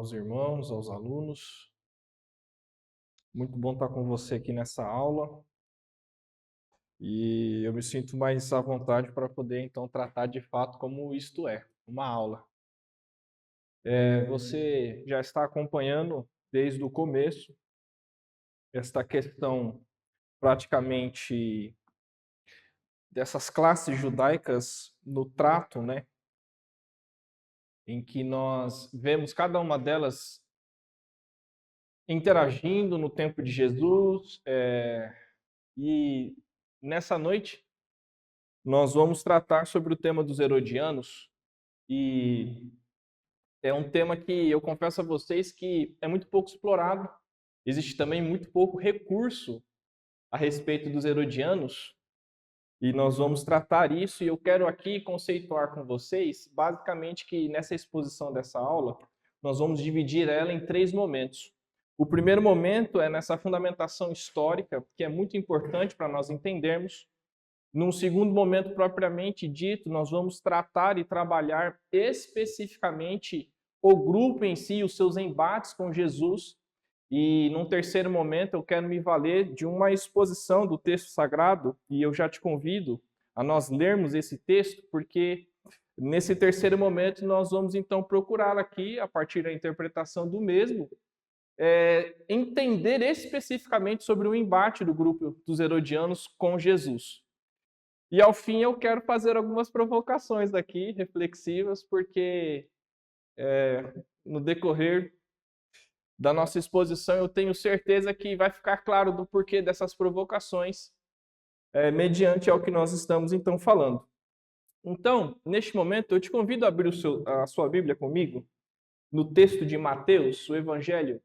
aos irmãos, aos alunos. Muito bom estar com você aqui nessa aula. E eu me sinto mais à vontade para poder, então, tratar de fato como isto é, uma aula. Você já está acompanhando desde o começo esta questão praticamente dessas classes judaicas no trato, né? Em que nós vemos cada uma delas interagindo no tempo de Jesus. E nessa noite nós vamos tratar sobre o tema dos herodianos. E é um tema que eu confesso a vocês que é muito pouco explorado. Existe também muito pouco recurso a respeito dos herodianos. E nós vamos tratar isso, e eu quero aqui conceituar com vocês, basicamente, que nessa exposição dessa aula, nós vamos dividir ela em 3 momentos. O primeiro momento é nessa fundamentação histórica, que é muito importante para nós entendermos. Num segundo momento, propriamente dito, nós vamos tratar e trabalhar especificamente o grupo em si, os seus embates com Jesus. E num terceiro momento eu quero me valer de uma exposição do texto sagrado, e eu já te convido a nós lermos esse texto, porque nesse terceiro momento nós vamos então procurar aqui, a partir da interpretação do mesmo, entender especificamente sobre o embate do grupo dos herodianos com Jesus. E ao fim eu quero fazer algumas provocações aqui, reflexivas, porque no decorrer da nossa exposição, eu tenho certeza que vai ficar claro do porquê dessas provocações, mediante ao que nós estamos então falando. Então, neste momento, eu te convido a abrir a sua Bíblia comigo, no texto de Mateus, o Evangelho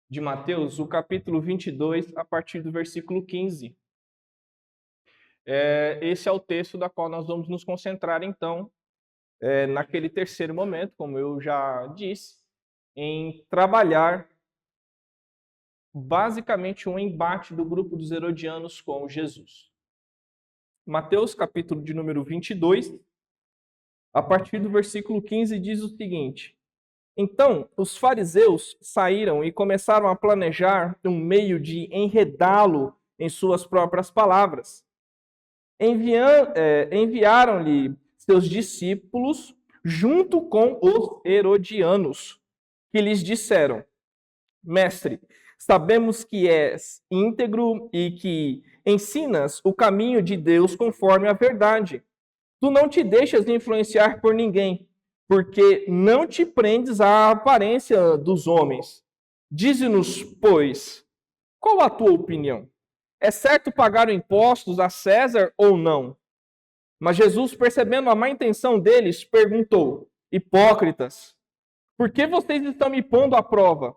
de Mateus, o capítulo 22, a partir do versículo 15. Esse é o texto da qual nós vamos nos concentrar, então, naquele terceiro momento, como eu já disse, em trabalhar basicamente um embate do grupo dos herodianos com Jesus. Mateus, capítulo de número 22, a partir do versículo 15, diz o seguinte: Então os fariseus saíram e começaram a planejar um meio de enredá-lo em suas próprias palavras. Enviaram-lhe seus discípulos junto com os herodianos, que lhes disseram: Mestre, sabemos que és íntegro e que ensinas o caminho de Deus conforme a verdade. Tu não te deixas influenciar por ninguém, porque não te prendes à aparência dos homens. Dize-nos, pois, qual a tua opinião? É certo pagar impostos a César ou não? Mas Jesus, percebendo a má intenção deles, perguntou: Hipócritas, por que vocês estão me pondo à prova?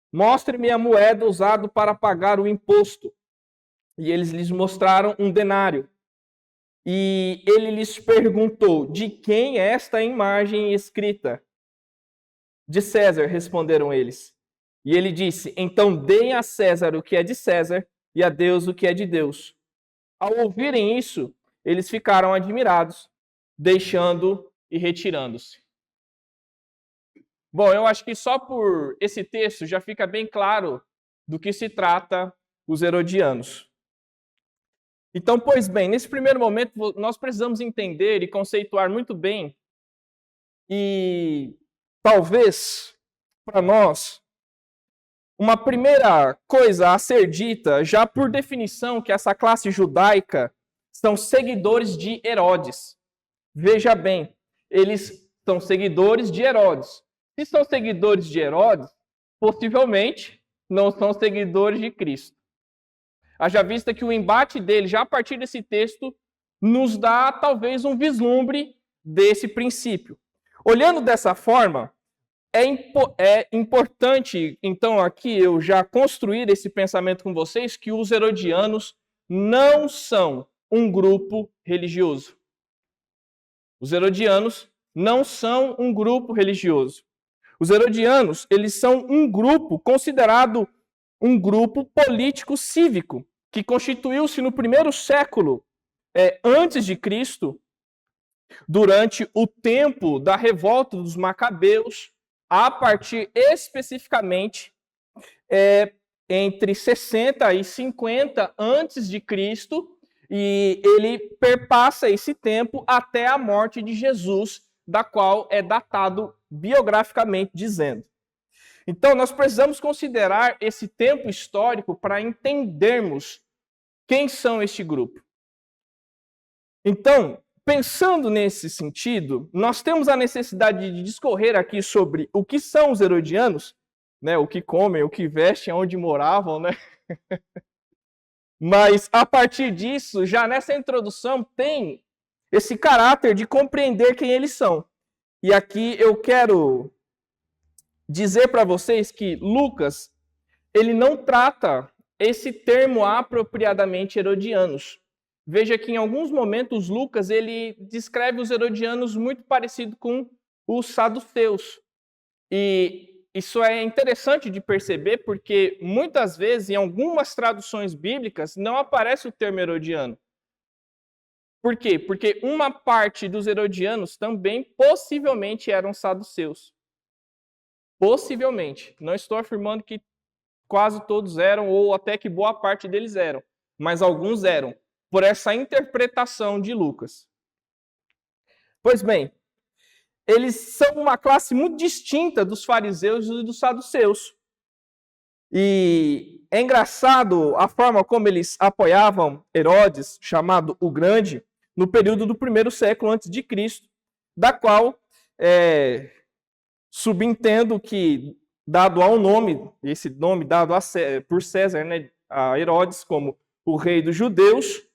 Mostre-me a moeda usada para pagar o imposto. E eles lhes mostraram um denário. E ele lhes perguntou: de quem é esta imagem escrita? De César, responderam eles. E ele disse: então deem a César o que é de César e a Deus o que é de Deus. Ao ouvirem isso, eles ficaram admirados, deixando e retirando-se. Bom, eu acho que só por esse texto já fica bem claro do que se trata os herodianos. Então, pois bem, nesse primeiro momento nós precisamos entender e conceituar muito bem, e talvez para nós uma primeira coisa a ser dita, já por definição, que essa classe judaica são seguidores de Herodes. Veja bem, eles são seguidores de Herodes. Se são seguidores de Herodes, possivelmente não são seguidores de Cristo. Haja vista que o embate dele, já a partir desse texto, nos dá talvez um vislumbre desse princípio. Olhando dessa forma, é importante, então, aqui eu já construir esse pensamento com vocês, que os herodianos não são um grupo religioso. Os herodianos não são um grupo religioso. Os herodianos, eles são um grupo considerado um grupo político-cívico, que constituiu-se no primeiro século antes de Cristo, durante o tempo da revolta dos Macabeus, a partir especificamente entre 60 e 50 antes de Cristo, e ele perpassa esse tempo até a morte de Jesus, da qual é datado biograficamente dizendo. Então, nós precisamos considerar esse tempo histórico para entendermos quem são este grupo. Então, pensando nesse sentido, nós temos a necessidade de discorrer aqui sobre o que são os herodianos, né, o que comem, o que vestem, onde moravam, né? Mas, a partir disso, já nessa introdução, tem esse caráter de compreender quem eles são. E aqui eu quero dizer para vocês que Lucas, ele não trata esse termo apropriadamente herodianos. Veja que em alguns momentos Lucas ele descreve os herodianos muito parecido com os saduceus. E isso é interessante de perceber porque muitas vezes em algumas traduções bíblicas não aparece o termo herodiano. Por quê? Porque uma parte dos herodianos também possivelmente eram saduceus. Possivelmente. Não estou afirmando que quase todos eram ou até que boa parte deles eram, mas alguns eram, por essa interpretação de Lucas. Pois bem, eles são uma classe muito distinta dos fariseus e dos saduceus. E é engraçado a forma como eles apoiavam Herodes, chamado o Grande, no período do 1º século antes de Cristo, da qual subentendo que, dado ao nome, esse nome dado por César, né, a Herodes como o rei dos judeus,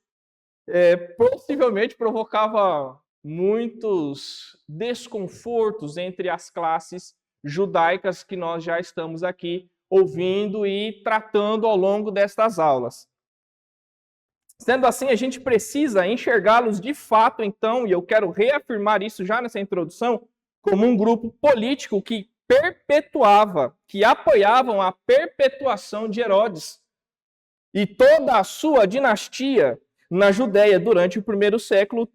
possivelmente provocava muitos desconfortos entre as classes judaicas que nós já estamos aqui ouvindo e tratando ao longo destas aulas. Sendo assim, a gente precisa enxergá-los de fato, então, e eu quero reafirmar isso já nessa introdução, como um grupo político que perpetuava, que apoiavam a perpetuação de Herodes e toda a sua dinastia na Judéia durante o 1º século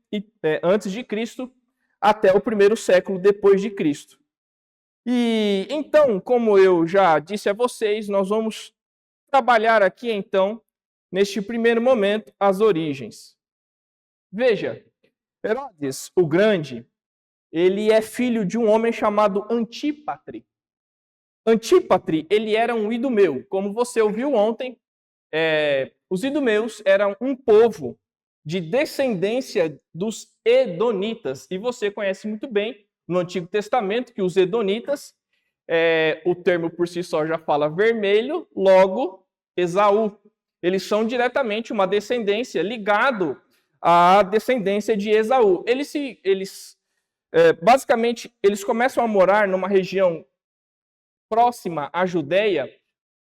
antes de Cristo até o 1º século depois de Cristo. E então, como eu já disse a vocês, nós vamos trabalhar aqui então, neste primeiro momento, as origens. Veja, Herodes o Grande, ele é filho de um homem chamado Antípatre. Antípatre, ele era um idumeu. Como você ouviu ontem, os idumeus eram um povo de descendência dos edonitas. E você conhece muito bem no Antigo Testamento que os edonitas, o termo por si só já fala vermelho, logo Esaú. Eles são diretamente uma descendência ligado à descendência de Esaú. Basicamente, eles começam a morar numa região próxima à Judéia,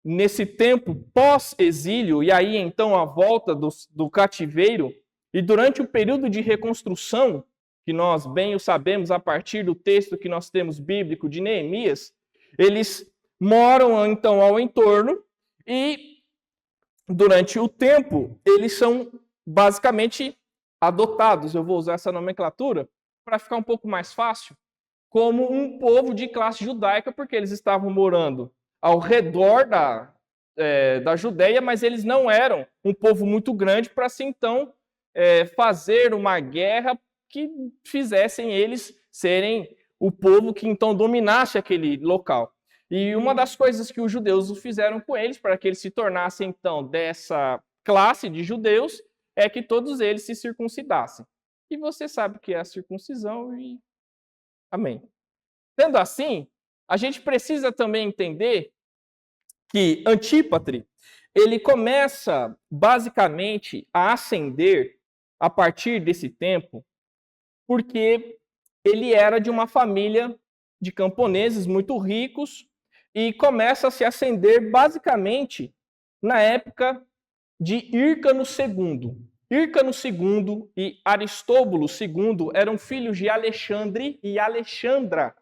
nesse tempo pós-exílio, e aí então a volta do cativeiro, e durante o período de reconstrução, que nós bem o sabemos a partir do texto que nós temos bíblico de Neemias, eles moram então ao entorno e durante o tempo eles são basicamente adotados, eu vou usar essa nomenclatura para ficar um pouco mais fácil, como um povo de classe judaica, porque eles estavam morando ao redor da Judéia, mas eles não eram um povo muito grande para assim então fazer uma guerra que fizessem eles serem o povo que então dominasse aquele local. E uma das coisas que os judeus fizeram com eles, para que eles se tornassem então dessa classe de judeus, é que todos eles se circuncidassem. E você sabe o que é a circuncisão e amém. Sendo assim, a gente precisa também entender que Antípatre, ele começa basicamente a ascender a partir desse tempo, porque ele era de uma família de camponeses muito ricos e começa a se ascender basicamente na época de Hírcano II. Hírcano II e Aristóbulo II eram filhos de Alexandre e Alexandra.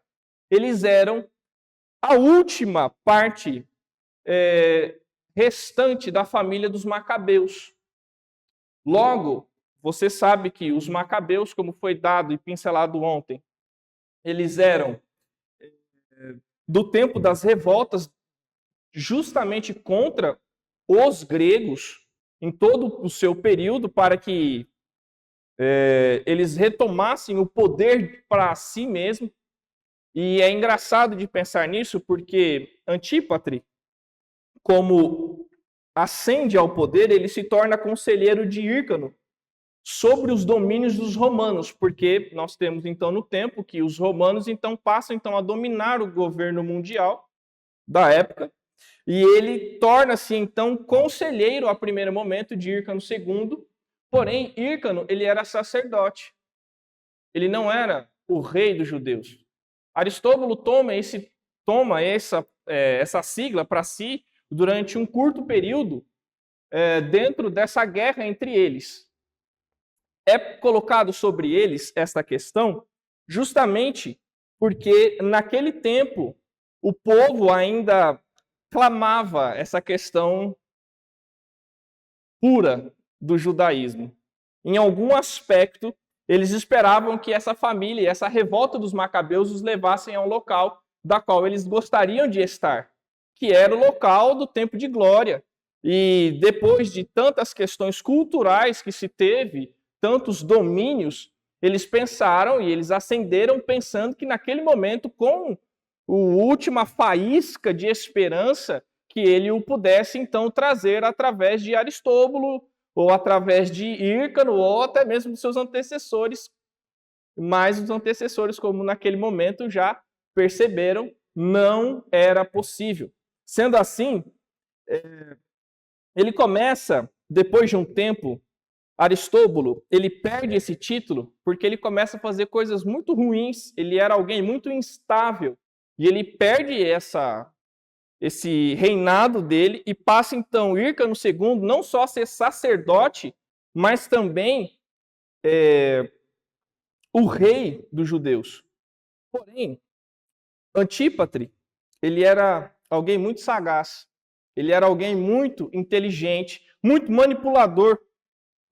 Eles eram a última parte restante da família dos Macabeus. Logo, você sabe que os Macabeus, como foi dado e pincelado ontem, eles eram do tempo das revoltas, justamente contra os gregos, em todo o seu período, para que eles retomassem o poder para si mesmo. E é engraçado de pensar nisso, porque Antípatre, como ascende ao poder, ele se torna conselheiro de Hírcano sobre os domínios dos romanos, porque nós temos então no tempo que os romanos então passam então a dominar o governo mundial da época, e ele torna-se então conselheiro a primeiro momento de Hírcano II. Porém, Hírcano, ele era sacerdote. Ele não era o rei dos judeus. Aristóbulo toma essa sigla para si durante um curto período dentro dessa guerra entre eles. É colocado sobre eles esta questão justamente porque naquele tempo o povo ainda clamava essa questão pura do judaísmo. Em algum aspecto, eles esperavam que essa família, essa revolta dos macabeus os levassem a um local da qual eles gostariam de estar, que era o local do tempo de glória. E depois de tantas questões culturais que se teve, tantos domínios, eles pensaram e eles ascenderam pensando que naquele momento, com a última faísca de esperança, que ele o pudesse então trazer através de Aristóbulo, ou através de Hírcano, ou até mesmo de seus antecessores. Mas os antecessores, como naquele momento já perceberam, não era possível. Sendo assim, ele começa, depois de um tempo, Aristóbulo, ele perde esse título porque ele começa a fazer coisas muito ruins, ele era alguém muito instável, e ele perde esse reinado dele e passa então Hírcano II não só a ser sacerdote, mas também o rei dos judeus. Porém, Antípatre, ele era alguém muito sagaz, ele era alguém muito inteligente, muito manipulador,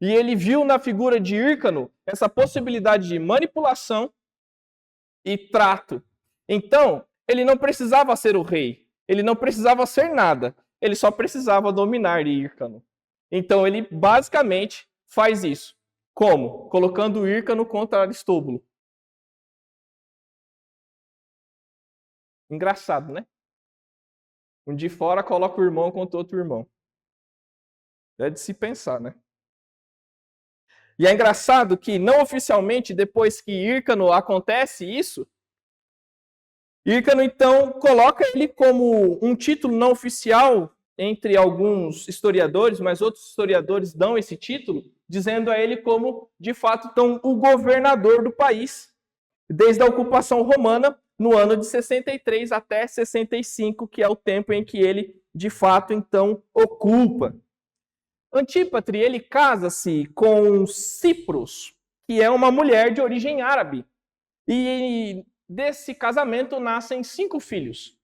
e ele viu na figura de Hírcano essa possibilidade de manipulação e trato. Então, ele não precisava ser o rei, ele não precisava ser nada, ele só precisava dominar Hírcano. Então, ele basicamente faz isso. Como? Colocando Hírcano contra Aristóbulo. Engraçado, né? Um de fora coloca o irmão contra outro irmão. É de se pensar, né? E é engraçado que, não oficialmente, depois que Hírcano acontece isso, Hírcano, então, coloca ele como um título não oficial entre alguns historiadores, mas outros historiadores dão esse título, dizendo a ele como, de fato, então, o governador do país, desde a ocupação romana, no ano de 63 até 65, que é o tempo em que ele, de fato, então, ocupa. Antípatre, ele casa-se com Cipros, que é uma mulher de origem árabe. E desse casamento nascem 5 filhos.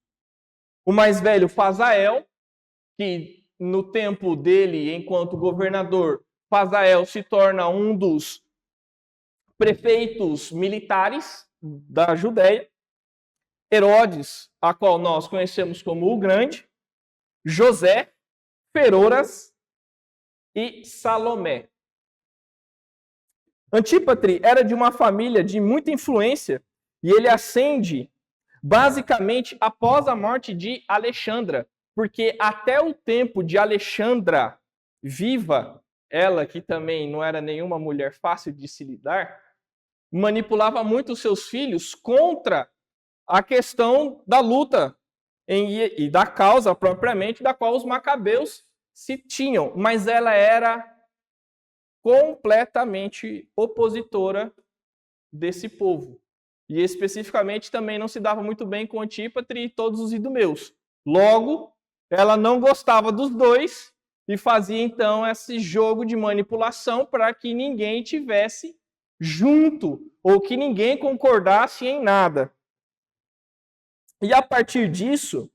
O mais velho, Fazael, que no tempo dele, enquanto governador, Fazael se torna um dos prefeitos militares da Judéia. Herodes, a qual nós conhecemos como o Grande. José, Feroras e Salomé. Antípatre era de uma família de muita influência e ele ascende basicamente após a morte de Alexandra, porque até o tempo de Alexandra viva, ela que também não era nenhuma mulher fácil de se lidar, manipulava muito os seus filhos contra a questão da luta e da causa propriamente da qual os macabeus se tinham, mas ela era completamente opositora desse povo. E especificamente também não se dava muito bem com Antípatre e todos os idumeus. Logo, ela não gostava dos dois e fazia então esse jogo de manipulação para que ninguém tivesse junto ou que ninguém concordasse em nada. E a partir disso,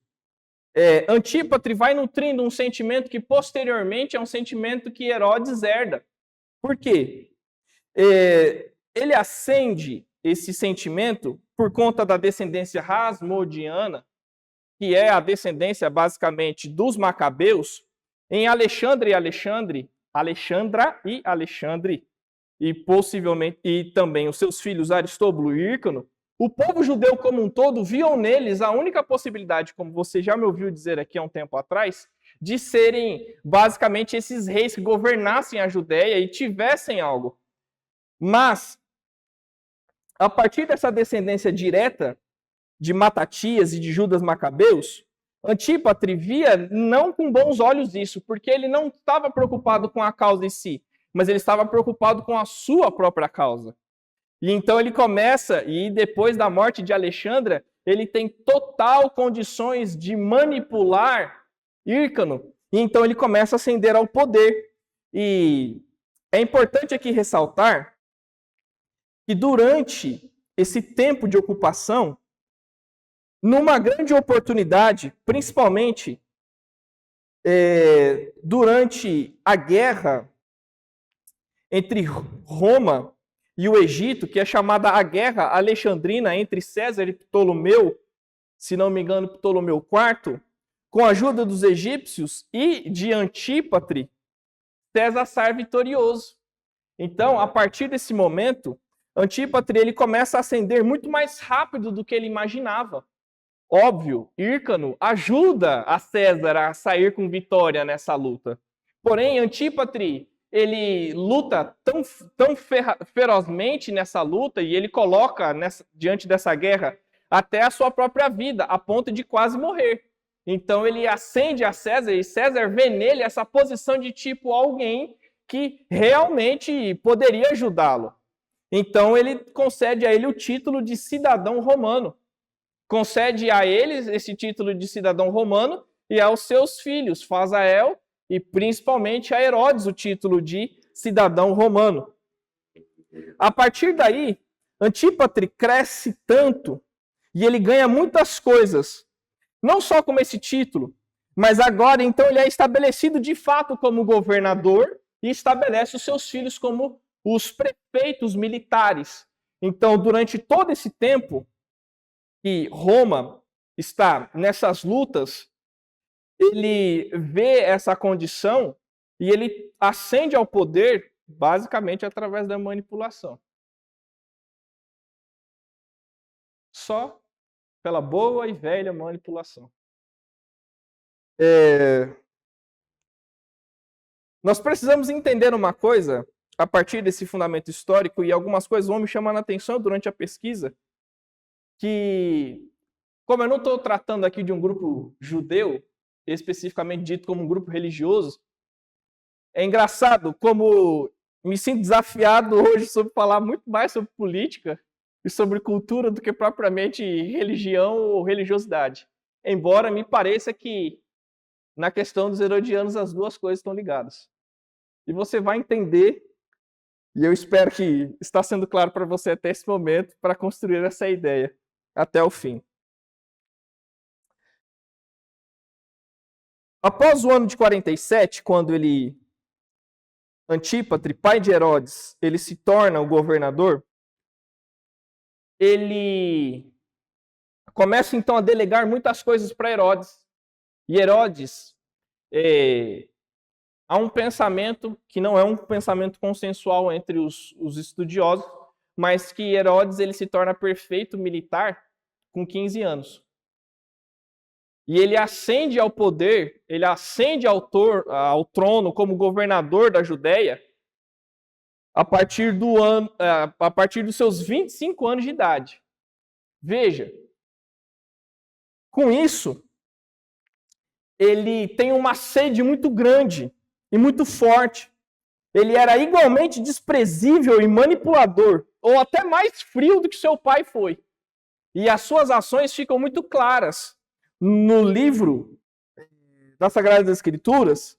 Antípatre vai nutrindo um sentimento que posteriormente é um sentimento que Herodes herda. Por quê? Ele acende esse sentimento por conta da descendência rasmodiana que é a descendência basicamente dos Macabeus, em Alexandre e Alexandre, e possivelmente e também os seus filhos Aristóbulo e Hírcano, o povo judeu como um todo viam neles a única possibilidade, como você já me ouviu dizer aqui há um tempo atrás, de serem basicamente esses reis que governassem a Judéia e tivessem algo. Mas, a partir dessa descendência direta de Matatias e de Judas Macabeus, Antípatre via não com bons olhos isso, porque ele não estava preocupado com a causa em si, mas ele estava preocupado com a sua própria causa. E então ele começa, e depois da morte de Alexandra, ele tem total condições de manipular Hírcano, e então ele começa a ascender ao poder. E é importante aqui ressaltar que durante esse tempo de ocupação, numa grande oportunidade, principalmente durante a guerra entre Roma e o Egito, que é chamada a Guerra Alexandrina entre César e Ptolomeu, se não me engano, Ptolomeu IV, com a ajuda dos egípcios e de Antípatre, César sai vitorioso. Então, a partir desse momento, Antípatre ele começa a ascender muito mais rápido do que ele imaginava. Óbvio, Hírcano ajuda a César a sair com vitória nessa luta. Porém, Antípatre ele luta tão ferozmente nessa luta e ele coloca diante dessa guerra até a sua própria vida, a ponto de quase morrer. Então ele ascende a César e César vê nele essa posição de tipo alguém que realmente poderia ajudá-lo. Então ele concede a ele o título de cidadão romano. Concede a eles esse título de cidadão romano e aos seus filhos, Fazael e principalmente a Herodes, o título de cidadão romano. A partir daí, Antípatre cresce tanto e ele ganha muitas coisas, não só como esse título, mas agora então ele é estabelecido de fato como governador e estabelece os seus filhos como os prefeitos militares. Então, durante todo esse tempo que Roma está nessas lutas, ele vê essa condição e ele ascende ao poder basicamente através da manipulação. Só pela boa e velha manipulação. Nós precisamos entender uma coisa a partir desse fundamento histórico, e algumas coisas vão me chamando a atenção durante a pesquisa, que, como eu não estou tratando aqui de um grupo judeu, especificamente dito como um grupo religioso, é engraçado como me sinto desafiado hoje sobre falar muito mais sobre política e sobre cultura do que propriamente religião ou religiosidade. Embora me pareça que na questão dos herodianos as duas coisas estão ligadas. E você vai entender, e eu espero que está sendo claro para você até esse momento, para construir essa ideia até o fim. Após o ano de 47, quando Antípatre, pai de Herodes, ele se torna o governador, ele começa então a delegar muitas coisas para Herodes. E Herodes, há um pensamento que não é um pensamento consensual entre os estudiosos, mas que Herodes ele se torna perfeito militar com 15 anos. E ele ascende ao poder, ele ascende ao trono como governador da Judéia a partir dos seus 25 anos de idade. Veja, com isso, ele tem uma sede muito grande e muito forte. Ele era igualmente desprezível e manipulador, ou até mais frio do que seu pai foi. E as suas ações ficam muito claras no livro das Sagradas Escrituras,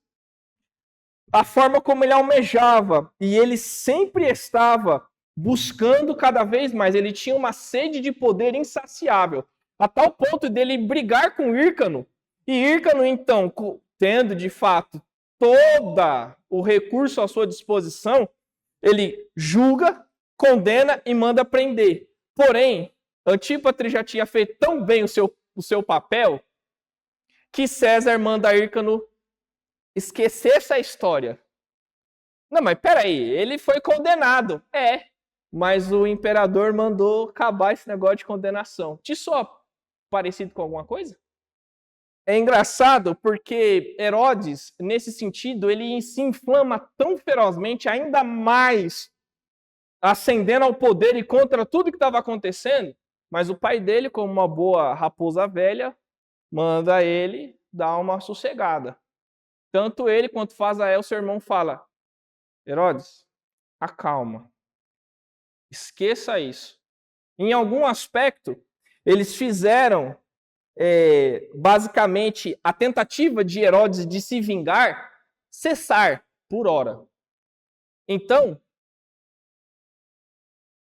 a forma como ele almejava, e ele sempre estava buscando cada vez mais. Ele tinha uma sede de poder insaciável, a tal ponto dele brigar com Hírcano. E Hírcano, então, tendo de fato todo o recurso à sua disposição, ele julga, condena e manda prender. Porém, Antípatre já tinha feito tão bem o seu papel que César manda Hyrcano esquecer essa história. Não, mas peraí, ele foi condenado. Mas o imperador mandou acabar esse negócio de condenação. Te soa parecido com alguma coisa? É engraçado porque Herodes, nesse sentido, ele se inflama tão ferozmente, ainda mais ascendendo ao poder e contra tudo que estava acontecendo, mas o pai dele, como uma boa raposa velha, manda ele dar uma sossegada. Tanto ele quanto Fazael, seu irmão, fala: Herodes, acalma. Esqueça isso. Em algum aspecto, eles fizeram, basicamente, a tentativa de Herodes de se vingar cessar por hora. Então,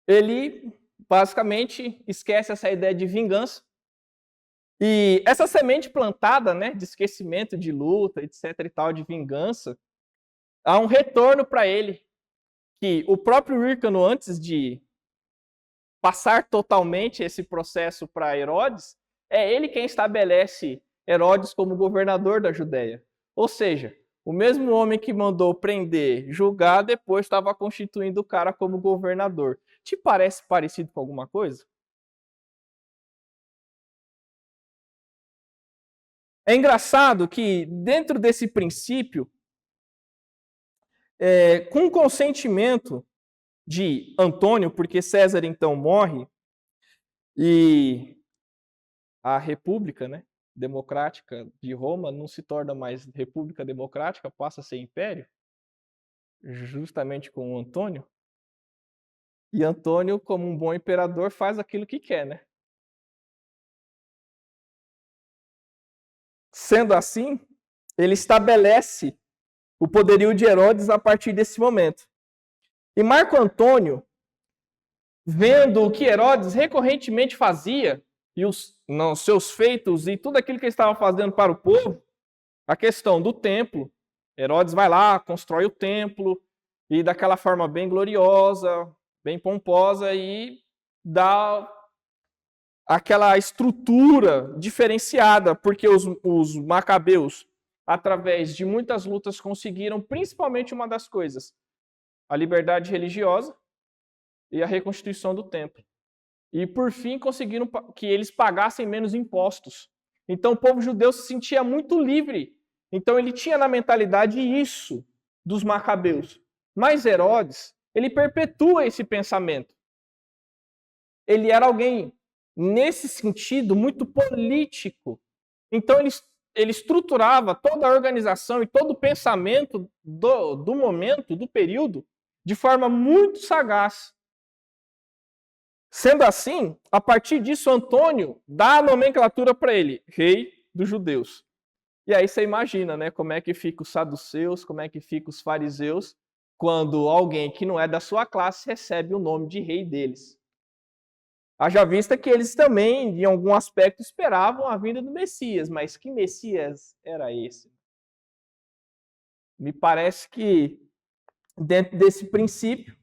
ele basicamente esquece essa ideia de vingança. E essa semente plantada, né, de esquecimento, de luta, etc. e tal, de vingança, há um retorno para ele. Que o próprio Hyrcano, antes de passar totalmente esse processo para Herodes, é ele quem estabelece Herodes como governador da Judéia. Ou seja, o mesmo homem que mandou prender, julgar, depois estava constituindo o cara como governador. Te parece parecido com alguma coisa? É engraçado que, dentro desse princípio, com o consentimento de Antônio, porque César então morre, e a República, né, Democrática de Roma não se torna mais República Democrática, passa a ser Império, justamente com Antônio. E Antônio, como um bom imperador, faz aquilo que quer, né? Sendo assim, ele estabelece o poderio de Herodes a partir desse momento. E Marco Antônio, vendo o que Herodes recorrentemente fazia, e os seus feitos e tudo aquilo que ele estava fazendo para o povo, a questão do templo, Herodes vai lá, constrói o templo, e daquela forma bem gloriosa, bem pomposa, e dá aquela estrutura diferenciada, porque os macabeus, através de muitas lutas, conseguiram principalmente uma das coisas: a liberdade religiosa e a reconstituição do templo. E, por fim, conseguiram que eles pagassem menos impostos. Então, o povo judeu se sentia muito livre. Então, ele tinha na mentalidade isso dos macabeus. Mas Herodes, ele perpetua esse pensamento. Ele era alguém, nesse sentido, muito político. Então, ele estruturava toda a organização e todo o pensamento do momento, do período, de forma muito sagaz. Sendo assim, a partir disso, Antônio dá a nomenclatura para ele, rei dos judeus. E aí você imagina, né, como é que fica os saduceus, como é que fica os fariseus, quando alguém que não é da sua classe recebe o nome de rei deles. Haja vista que eles também, em algum aspecto, esperavam a vinda do Messias, mas que Messias era esse? Me parece que, dentro desse princípio,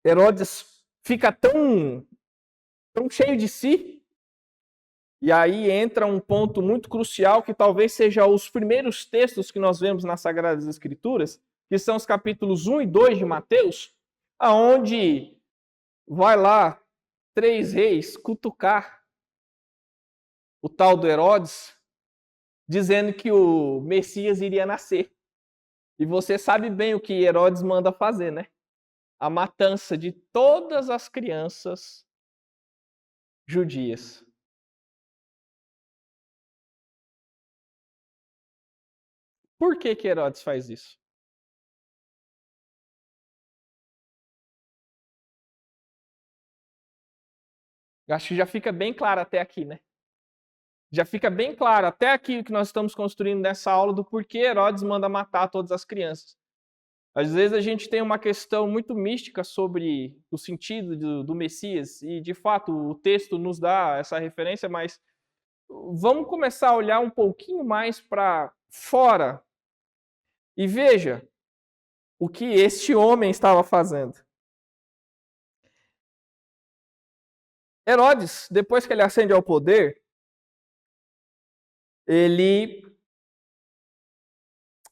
Herodes fica tão cheio de si, e aí entra um ponto muito crucial, que talvez seja os primeiros textos que nós vemos nas Sagradas Escrituras, que são os capítulos 1 e 2 de Mateus, aonde vai lá 3 reis cutucar o tal do Herodes, dizendo que o Messias iria nascer. E você sabe bem o que Herodes manda fazer, né? A matança de todas as crianças judias. Por que Herodes faz isso? Acho que já fica bem claro até aqui, né? Já fica bem claro até aqui o que nós estamos construindo nessa aula do porquê Herodes manda matar todas as crianças. Às vezes a gente tem uma questão muito mística sobre o sentido do Messias, e de fato o texto nos dá essa referência, mas vamos começar a olhar um pouquinho mais para fora e veja o que este homem estava fazendo. Herodes, depois que ele ascende ao poder, ele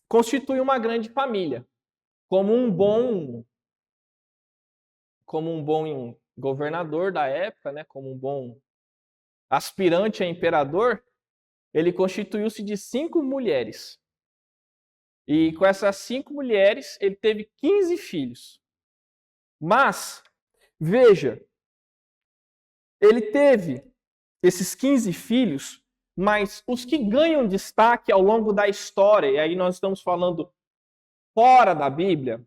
constitui uma grande família. Como um bom governador da época, né, como um bom aspirante a imperador, ele constituiu-se de 5 mulheres. E com essas 5 mulheres, ele teve 15 filhos. Mas, veja, ele teve esses 15 filhos, mas os que ganham destaque ao longo da história, e aí nós estamos falando fora da Bíblia,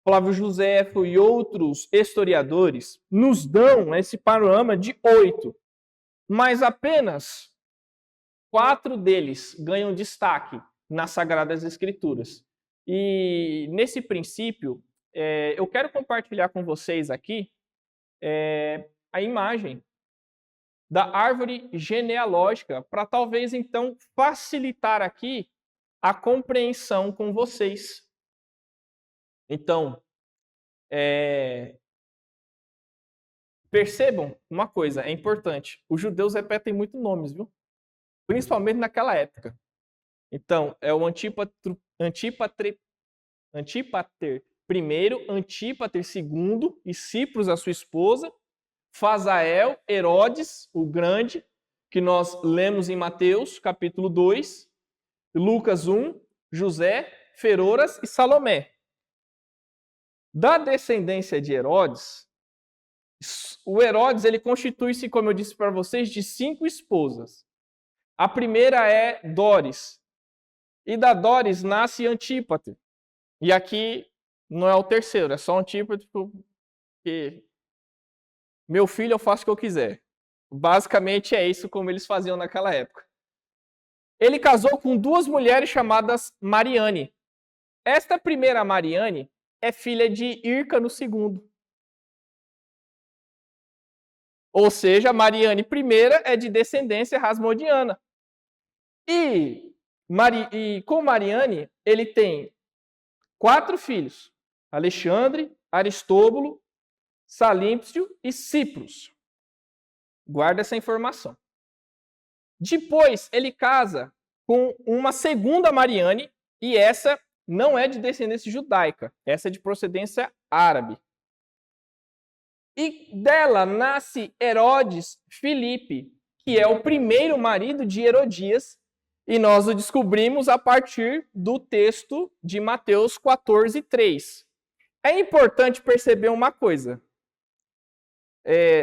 Flávio Joséfo e outros historiadores nos dão esse panorama de 8, mas apenas 4 deles ganham destaque nas Sagradas Escrituras. E nesse princípio, eu quero compartilhar com vocês aqui a imagem da árvore genealógica, para talvez então facilitar aqui a compreensão com vocês. Então, percebam uma coisa, é importante. Os judeus repetem muito nomes, viu? Principalmente naquela época. Então, é o Antípater I, Antípater II, e Cipros, a sua esposa, Fazael, Herodes, o grande, que nós lemos em Mateus, capítulo 2, Lucas 1, José, Feroras e Salomé. Da descendência de Herodes, o Herodes ele constitui-se, como eu disse para vocês, de 5 esposas. A primeira é Dóris. E da Dóris nasce Antípater. E aqui não é o terceiro, é só Antípater, porque meu filho eu faço o que eu quiser. Basicamente é isso como eles faziam naquela época. Ele casou com 2 mulheres chamadas Mariane. Esta primeira Mariane é filha de Hírcano II. Ou seja, Mariane I é de descendência rasmodiana. E com Mariane, ele tem 4 filhos: Alexandre, Aristóbulo, Salímpio e Cipros. Guarda essa informação. Depois, ele casa com uma segunda Mariane, e essa não é de descendência judaica, essa é de procedência árabe. E dela nasce Herodes Filipe, que é o primeiro marido de Herodias, e nós o descobrimos a partir do texto de Mateus 14:3. É importante perceber uma coisa.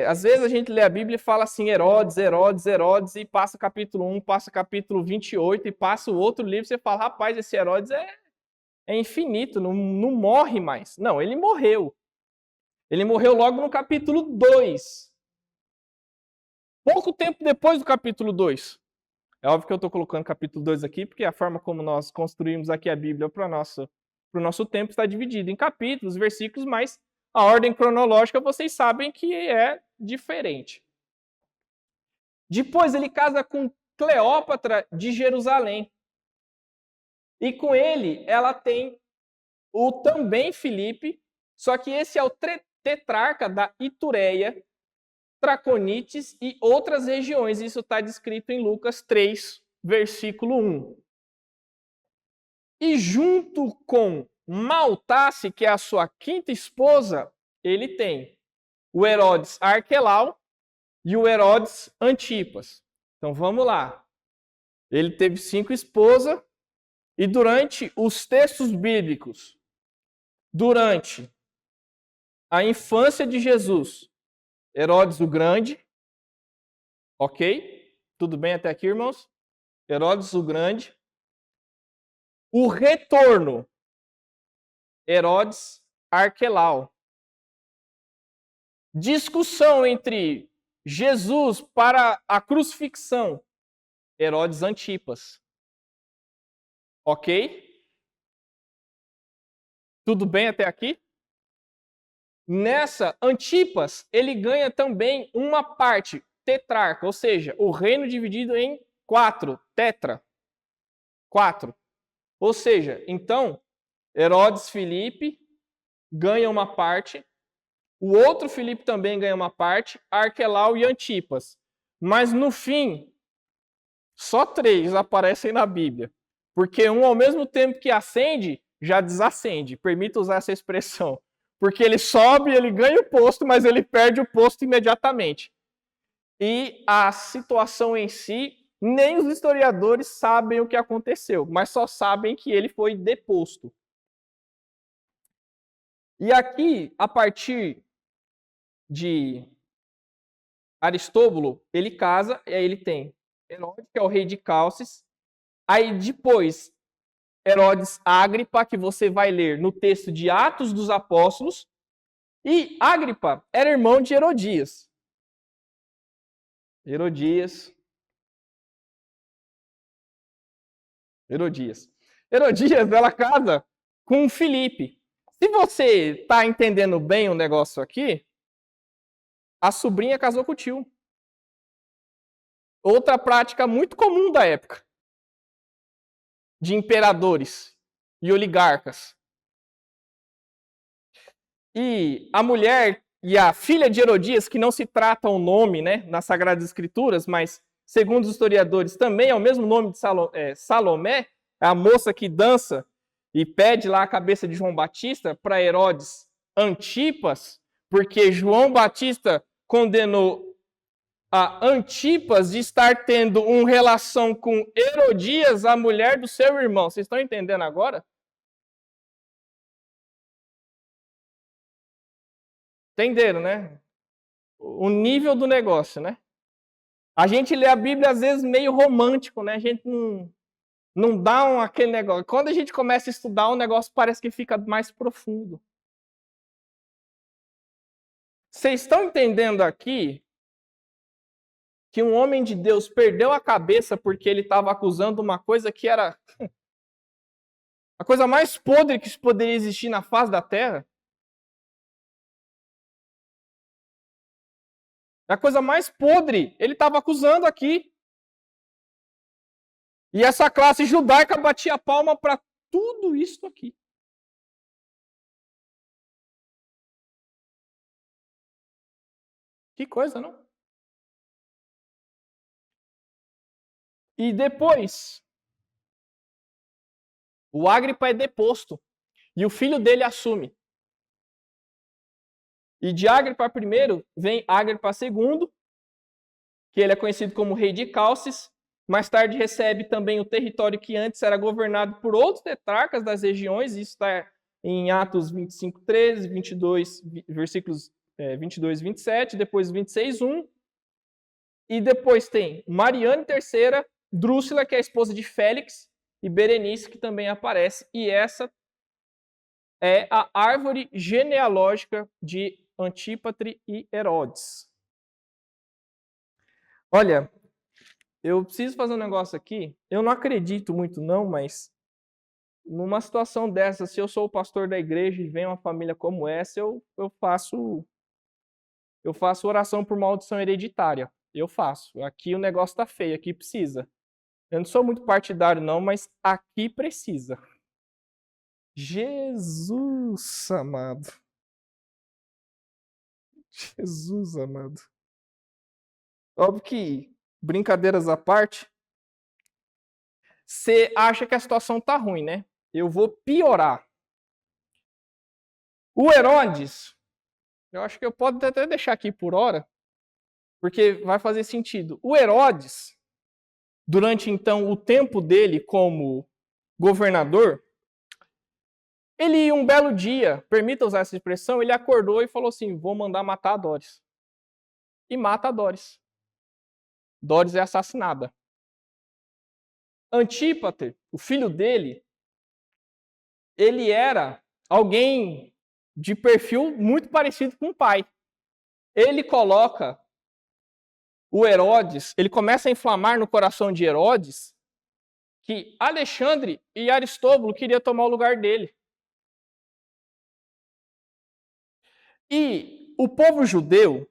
Às vezes a gente lê a Bíblia e fala assim, Herodes, Herodes, Herodes, e passa capítulo 1, passa capítulo 28, e passa o outro livro, e você fala, rapaz, esse Herodes é infinito, não morre mais. Não, ele morreu. Ele morreu logo no capítulo 2. Pouco tempo depois do capítulo 2. É óbvio que eu estou colocando capítulo 2 aqui, porque a forma como nós construímos aqui a Bíblia para o nosso tempo está dividida em capítulos, versículos, mas a ordem cronológica vocês sabem que é diferente. Depois ele casa com Cleópatra de Jerusalém. E com ele ela tem o também Filipe, só que esse é o tetrarca da Itureia, Traconites e outras regiões. Isso está descrito em Lucas 3, versículo 1. E junto com Maltace, que é a sua 5ª esposa, ele tem o Herodes Arquelau e o Herodes Antipas. Então vamos lá. Ele teve 5 esposas e durante os textos bíblicos, durante a infância de Jesus, Herodes o Grande, ok? Tudo bem até aqui, irmãos? Herodes o Grande. O retorno, Herodes Arquelau. Discussão entre Jesus para a crucifixão, Herodes Antipas. Ok? Tudo bem até aqui? Nessa, Antipas, ele ganha também uma parte, tetrarca, ou seja, o reino dividido em 4, tetra. 4. Ou seja, então, Herodes Filipe ganha uma parte, O outro Filipe também ganha uma parte, Arquelau e Antipas. Mas no fim, só 3 aparecem na Bíblia. Porque um, ao mesmo tempo que ascende, já desacende. Permita usar essa expressão. Porque ele sobe, ele ganha o posto, mas ele perde o posto imediatamente. E a situação em si, nem os historiadores sabem o que aconteceu, mas só sabem que ele foi deposto. E aqui, a partir de Aristóbulo, ele casa, e aí ele tem Herodes, que é o rei de Cálcis. Aí depois, Herodes Agripa, que você vai ler no texto de Atos dos Apóstolos. E Agripa era irmão de Herodias. Herodias, ela casa com Filipe. Se você está entendendo bem o negócio aqui, a sobrinha casou com o tio. Outra prática muito comum da época, de imperadores e oligarcas. E a mulher e a filha de Herodias, que não se trata o nome, né, nas Sagradas Escrituras, mas, segundo os historiadores, também é o mesmo nome de Salomé, a moça que dança e pede lá a cabeça de João Batista para Herodes Antipas, porque João Batista condenou a Antipas de estar tendo uma relação com Herodias, a mulher do seu irmão. Vocês estão entendendo agora? Entenderam, né? O nível do negócio, né? A gente lê a Bíblia às vezes meio romântico, né? A gente não dá aquele negócio. Quando a gente começa a estudar, o negócio parece que fica mais profundo. Vocês estão entendendo aqui que um homem de Deus perdeu a cabeça porque ele estava acusando uma coisa que era a coisa mais podre que poderia existir na face da terra? A coisa mais podre ele estava acusando aqui. E essa classe judaica batia palma para tudo isso aqui. Que coisa, não? E depois, o Agripa é deposto e o filho dele assume. E de Agripa I vem Agripa II, que ele é conhecido como rei de Cálcis. Mais tarde recebe também o território que antes era governado por outros tetrarcas das regiões. Isso está em Atos 25, 13, 22, versículos 22 e 27, depois 26, 1. E depois tem Mariana III, Drúxila, que é a esposa de Félix, e Berenice, que também aparece. E essa é a árvore genealógica de Antípatre e Herodes. Olha, eu preciso fazer um negócio aqui. Eu não acredito muito não, mas numa situação dessa, se eu sou o pastor da igreja e vem uma família como essa, eu faço oração por maldição hereditária. Eu faço. Aqui o negócio tá feio, aqui precisa. Eu não sou muito partidário não, mas aqui precisa. Jesus amado. Jesus amado. Óbvio que, brincadeiras à parte, você acha que a situação tá ruim, né? Eu vou piorar. O Herodes, eu acho que eu posso até deixar aqui por hora, porque vai fazer sentido. O Herodes, durante então o tempo dele como governador, ele um belo dia, permita usar essa expressão, ele acordou e falou assim, vou mandar matar a Dóris. E mata a Dóris. Dóris é assassinada. Antípater, o filho dele, ele era alguém de perfil muito parecido com o pai. Ele coloca o Herodes, ele começa a inflamar no coração de Herodes que Alexandre e Aristóbulo queriam tomar o lugar dele. E o povo judeu,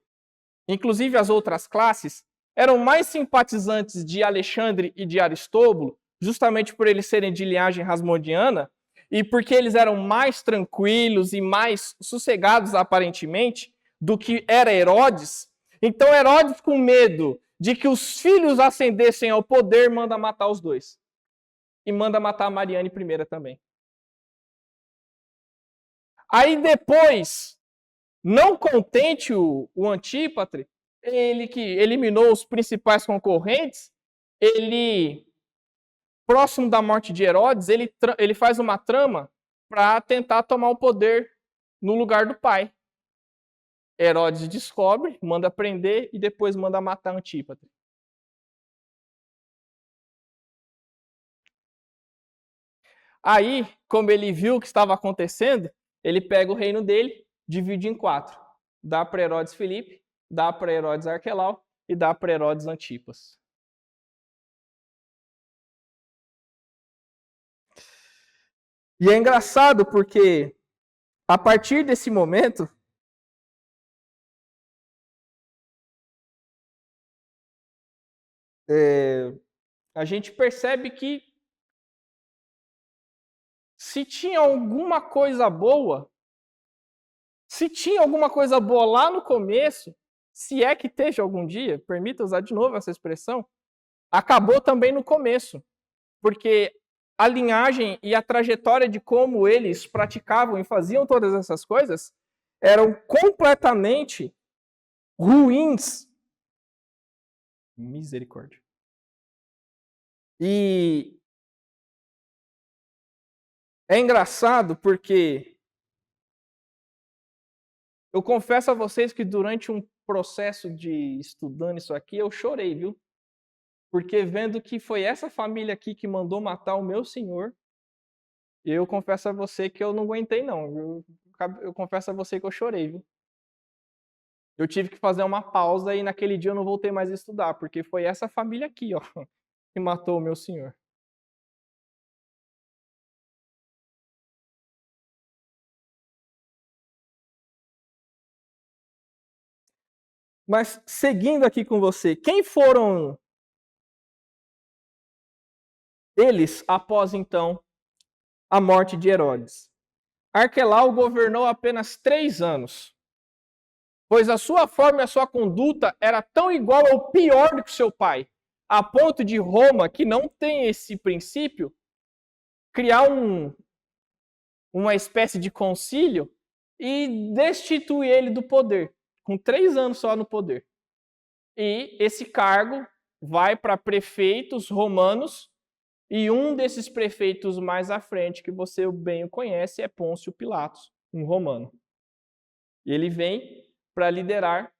inclusive as outras classes, eram mais simpatizantes de Alexandre e de Aristóbulo, justamente por eles serem de linhagem rasmodiana, e porque eles eram mais tranquilos e mais sossegados aparentemente, do que era Herodes. Então Herodes, com medo de que os filhos ascendessem ao poder, manda matar os dois. E manda matar a Mariane primeira também. Aí depois, não contente o Antípatre, ele que eliminou os principais concorrentes, ele, próximo da morte de Herodes, ele faz uma trama para tentar tomar o poder no lugar do pai. Herodes descobre, manda prender e depois manda matar Antípatre. Aí, como ele viu o que estava acontecendo, ele pega o reino dele, divide em 4. Dá para Herodes Filipe, dá para Herodes Arquelau e dá para Herodes Antipas. E é engraçado porque, a partir desse momento, a gente percebe que se tinha alguma coisa boa lá no começo, se é que teve algum dia, permita usar de novo essa expressão, acabou também no começo. Porque a linhagem e a trajetória de como eles praticavam e faziam todas essas coisas eram completamente ruins. Misericórdia. E é engraçado porque eu confesso a vocês que durante um processo de estudando isso aqui, eu chorei, viu? Porque vendo que foi essa família aqui que mandou matar o meu senhor, eu confesso a você que eu não aguentei, não. Eu confesso a você que eu chorei, viu? Eu tive que fazer uma pausa e naquele dia eu não voltei mais a estudar, porque foi essa família aqui, ó, que matou o meu senhor. Mas seguindo aqui com você, quem foram eles após então a morte de Herodes? Arquelau governou apenas 3 anos, pois a sua forma e a sua conduta era tão igual ou pior do que seu pai, a ponto de Roma, que não tem esse princípio, criar uma espécie de concílio e destituir ele do poder, com 3 anos só no poder. E esse cargo vai para prefeitos romanos, e um desses prefeitos mais à frente, que você bem o conhece, é Pôncio Pilatos, um romano. E ele vem para liderar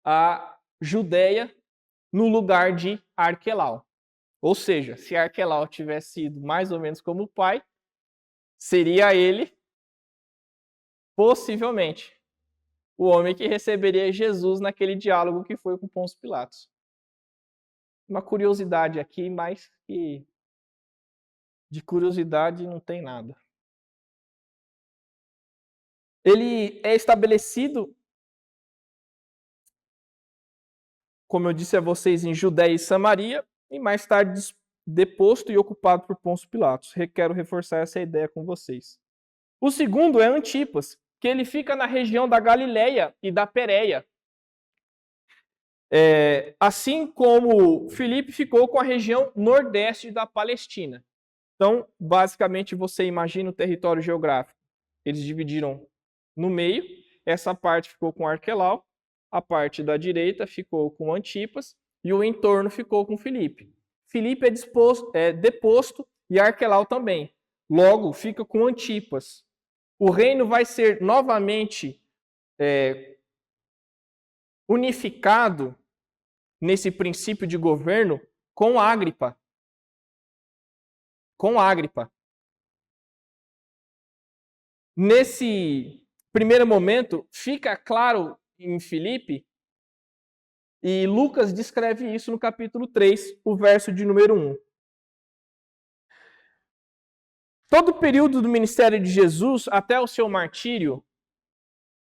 a Judéia no lugar de Arquelau. Ou seja, se Arquelau tivesse sido mais ou menos como o pai, seria ele, possivelmente, o homem que receberia Jesus naquele diálogo que foi com Pôncio Pilatos. Uma curiosidade aqui, mas que de curiosidade não tem nada. Ele é estabelecido, como eu disse a vocês, em Judéia e Samaria, e mais tarde deposto e ocupado por Pôncio Pilatos. Quero reforçar essa ideia com vocês. O segundo é Antipas, que ele fica na região da Galileia e da Pérea. Assim como Filipe ficou com a região nordeste da Palestina. Então, basicamente, você imagina o território geográfico. Eles dividiram no meio, essa parte ficou com Arquelau, a parte da direita ficou com Antipas e o entorno ficou com Filipe. Filipe é deposto e Arquelau também. Logo, fica com Antipas. O reino vai ser novamente unificado nesse princípio de governo com Ágripa. Nesse primeiro momento, fica claro em Filipe, e Lucas descreve isso no capítulo 3, o verso de número 1. Todo o período do ministério de Jesus, até o seu martírio,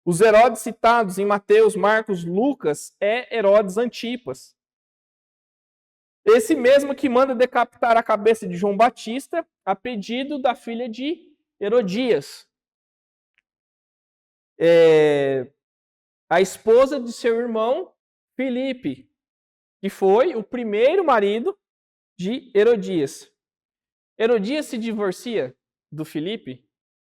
os Herodes citados em Mateus, Marcos, Lucas, é Herodes Antipas. Esse mesmo que manda decapitar a cabeça de João Batista a pedido da filha de Herodias. a esposa de seu irmão Filipe, que foi o primeiro marido de Herodias. Herodias se divorcia do Filipe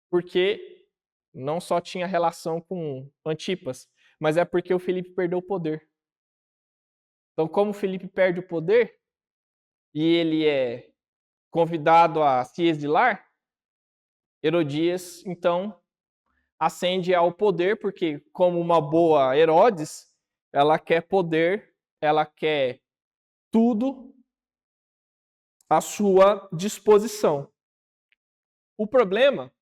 porque não só tinha relação com Antipas, mas é porque o Filipe perdeu o poder. Então, como o Filipe perde o poder e ele é convidado a se exilar, Herodias, então, ascende ao poder, porque, como uma boa Herodes, ela quer poder, ela quer tudo à sua disposição. O problema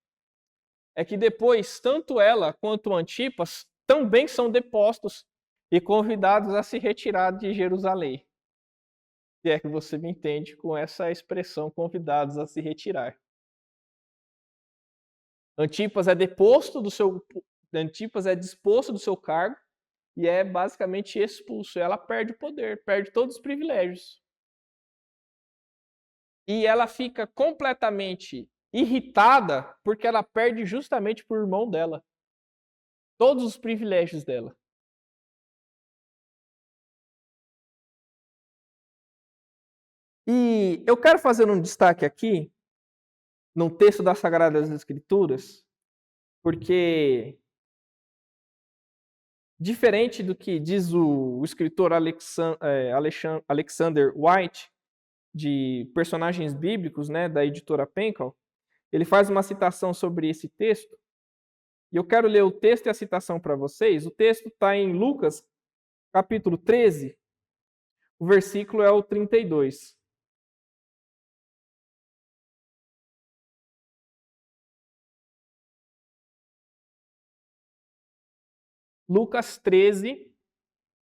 é que depois, tanto ela quanto Antipas também são depostos e convidados a se retirar de Jerusalém. Se é que você me entende com essa expressão, convidados a se retirar. Antipas é disposto do seu cargo e é basicamente expulso. Ela perde o poder, perde todos os privilégios. E ela fica completamente irritada porque ela perde justamente por irmão dela todos os privilégios dela. E eu quero fazer um destaque aqui num texto das Sagradas Escrituras, porque diferente do que diz o escritor Alexander White, de personagens bíblicos, né, da editora Pencal, ele faz uma citação sobre esse texto. E eu quero ler o texto e a citação para vocês. O texto está em Lucas, capítulo 13, o versículo é o 32. Lucas 13,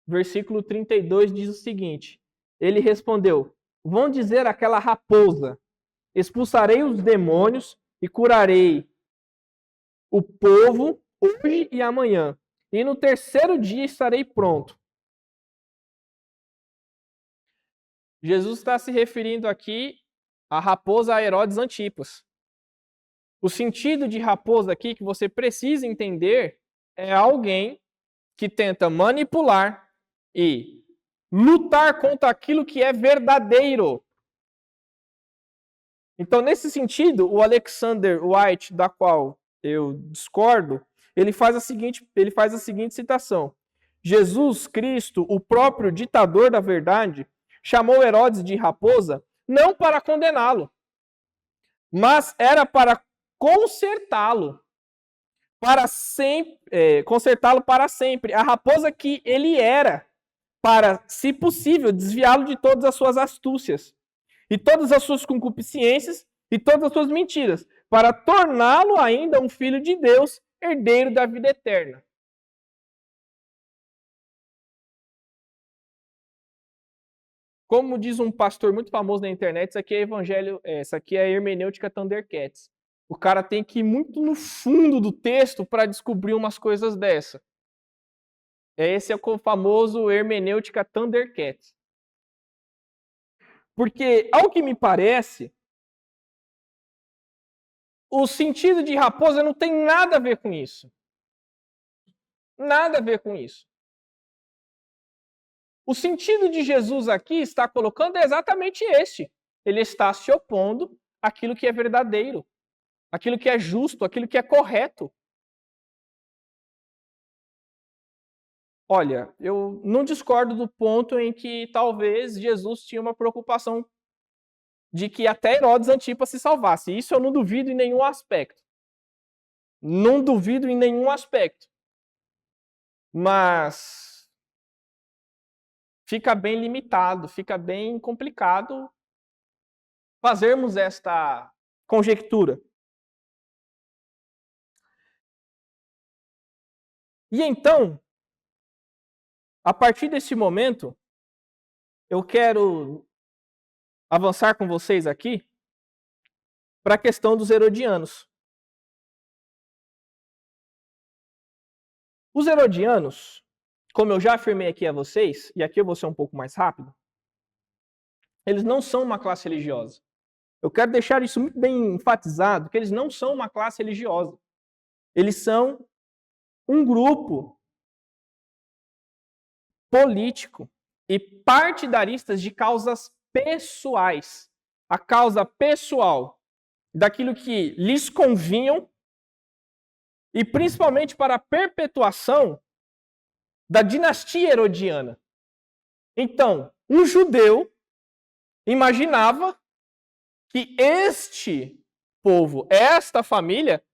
versículo 32 diz o seguinte: ele respondeu: vão dizer àquela raposa, expulsarei os demônios e curarei o povo hoje e amanhã, e no terceiro dia estarei pronto. Jesus está se referindo aqui à raposa Herodes Antipas. O sentido de raposa aqui que você precisa entender é alguém que tenta manipular e lutar contra aquilo que é verdadeiro. Então, nesse sentido, o Alexander White, da qual eu discordo, ele faz a seguinte citação: Jesus Cristo, o próprio ditador da verdade, chamou Herodes de raposa não para condená-lo, mas era para consertá-lo para sempre. A raposa que ele era, para, se possível, desviá-lo de todas as suas astúcias e todas as suas concupiscências e todas as suas mentiras, para torná-lo ainda um filho de Deus, herdeiro da vida eterna. Como diz um pastor muito famoso na internet, isso aqui é a hermenêutica Thundercats. O cara tem que ir muito no fundo do texto para descobrir umas coisas dessa. Esse é o famoso hermenêutica Thundercats. Porque, ao que me parece, o sentido de raposa não tem nada a ver com isso. Nada a ver com isso. O sentido de Jesus aqui está colocando é exatamente este. Ele está se opondo àquilo que é verdadeiro, aquilo que é justo, aquilo que é correto. Olha, eu não discordo do ponto em que talvez Jesus tinha uma preocupação de que até Herodes Antipas se salvasse. Isso eu não duvido em nenhum aspecto. Não duvido em nenhum aspecto. Mas fica bem limitado, fica bem complicado fazermos esta conjectura. E então, a partir desse momento, eu quero avançar com vocês aqui para a questão dos herodianos. Os herodianos, como eu já afirmei aqui a vocês, e aqui eu vou ser um pouco mais rápido, eles não são uma classe religiosa. Eu quero deixar isso muito bem enfatizado, que eles não são uma classe religiosa. Eles são um grupo político e partidaristas de causas pessoais. A causa pessoal daquilo que lhes convinham e principalmente para a perpetuação da dinastia herodiana. Então, um judeu imaginava que este povo, esta família,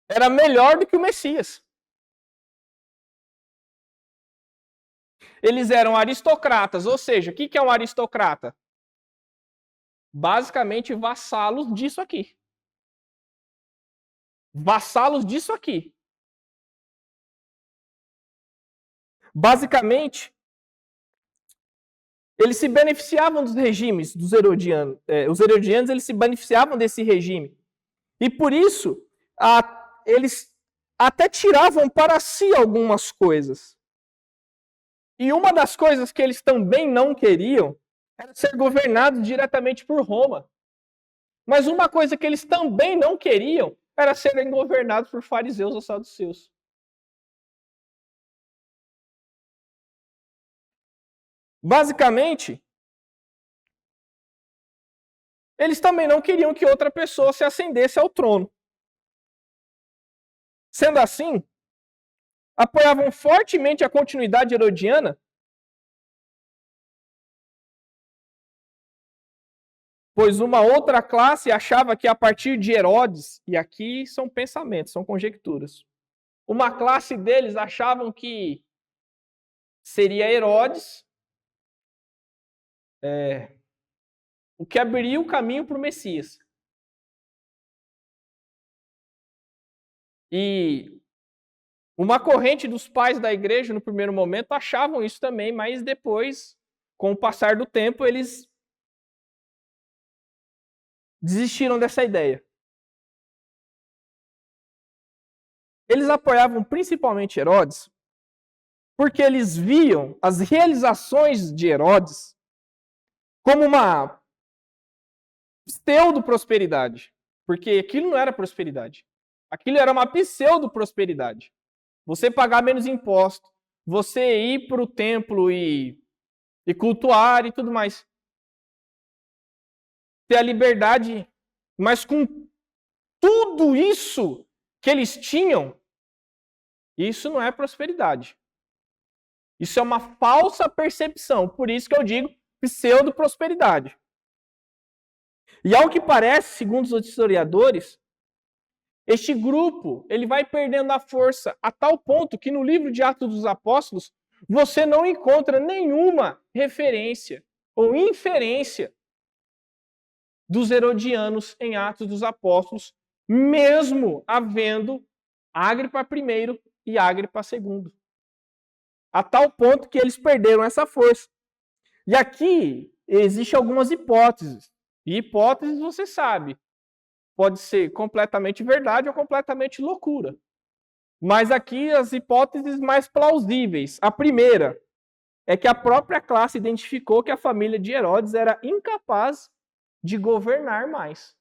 era melhor do que o Messias. Eles eram aristocratas, ou seja, o que é um aristocrata? Basicamente, vassalos disso aqui. Vassalos disso aqui. Basicamente, eles se beneficiavam dos regimes dos herodianos. Os herodianos eles se beneficiavam desse regime. E por isso, eles até tiravam para si algumas coisas. E uma das coisas que eles também não queriam era ser governados diretamente por Roma. Mas uma coisa que eles também não queriam era serem governados por fariseus ou saduceus. Basicamente, eles também não queriam que outra pessoa se ascendesse ao trono. Sendo assim, apoiavam fortemente a continuidade herodiana, pois uma outra classe achava que a partir de Herodes, e aqui são pensamentos, são conjecturas, uma classe deles achavam que seria Herodes o que abriria o caminho para o Messias. E uma corrente dos pais da igreja, no primeiro momento, achavam isso também, mas depois, com o passar do tempo, eles desistiram dessa ideia. Eles apoiavam principalmente Herodes porque eles viam as realizações de Herodes como uma pseudo-prosperidade. Porque aquilo não era prosperidade. Aquilo era uma pseudo-prosperidade. Você pagar menos imposto, você ir para o templo e cultuar e tudo mais. Ter a liberdade, mas com tudo isso que eles tinham, isso não é prosperidade. Isso é uma falsa percepção. Por isso que eu digo pseudo-prosperidade. E ao que parece, segundo os historiadores, este grupo ele vai perdendo a força a tal ponto que no livro de Atos dos Apóstolos você não encontra nenhuma referência ou inferência dos herodianos em Atos dos Apóstolos, mesmo havendo Agripa I e Agripa II. A tal ponto que eles perderam essa força. E aqui existem algumas hipóteses. E hipóteses, você sabe, pode ser completamente verdade ou completamente loucura. Mas aqui as hipóteses mais plausíveis. A primeira é que a própria classe identificou que a família de Herodes era incapaz de governar mais.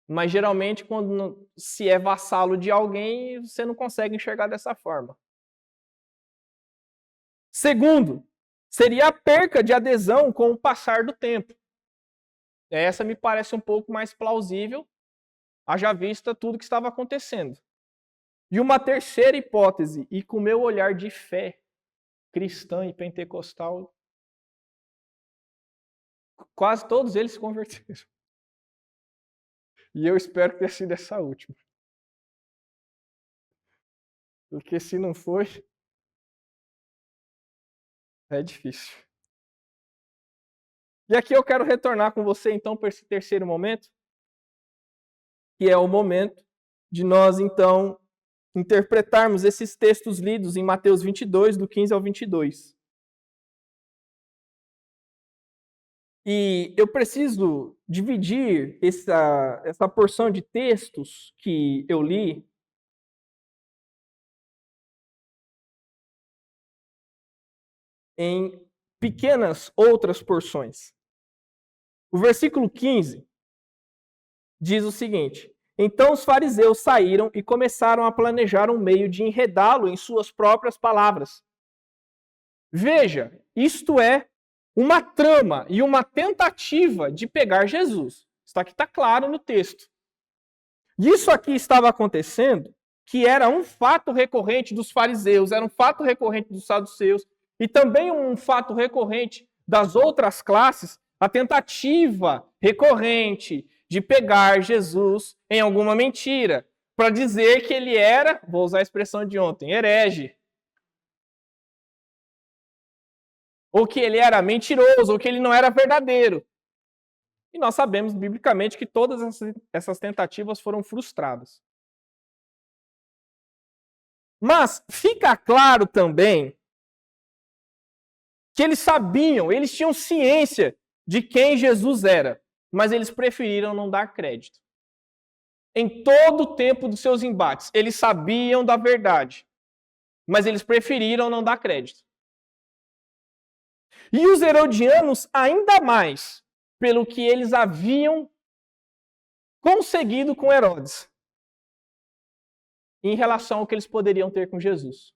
Mas geralmente quando se é vassalo de alguém, você não consegue enxergar dessa forma. Segundo, seria a perca de adesão com o passar do tempo. Essa me parece um pouco mais plausível, haja vista tudo que estava acontecendo. E uma terceira hipótese, e com o meu olhar de fé cristã e pentecostal, quase todos eles se converteram. E eu espero que tenha sido essa última. Porque se não foi, é difícil. E aqui eu quero retornar com você então para esse terceiro momento, que é o momento de nós então interpretarmos esses textos lidos em Mateus 22, do 15 ao 22. E eu preciso dividir essa porção de textos que eu li em pequenas outras porções. O versículo 15 diz o seguinte: Então os fariseus saíram e começaram a planejar um meio de enredá-lo em suas próprias palavras. Veja, isto é uma trama e uma tentativa de pegar Jesus. Isso aqui está claro no texto. Isso aqui estava acontecendo, que era um fato recorrente dos fariseus, era um fato recorrente dos saduceus, e também um fato recorrente das outras classes, a tentativa recorrente de pegar Jesus em alguma mentira, para dizer que ele era, vou usar a expressão de ontem, herege. Ou que ele era mentiroso, ou que ele não era verdadeiro. E nós sabemos, biblicamente, que todas essas tentativas foram frustradas. Mas fica claro também que eles sabiam, eles tinham ciência de quem Jesus era, mas eles preferiram não dar crédito. Em todo o tempo dos seus embates, eles sabiam da verdade, mas eles preferiram não dar crédito. E os herodianos, ainda mais, pelo que eles haviam conseguido com Herodes, em relação ao que eles poderiam ter com Jesus.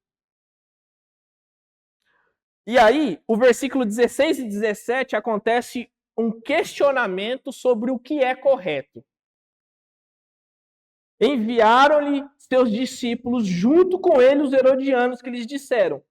E aí, o versículo 16 e 17 acontece um questionamento sobre o que é correto. Enviaram-lhe seus discípulos junto com ele os herodianos que lhes disseram.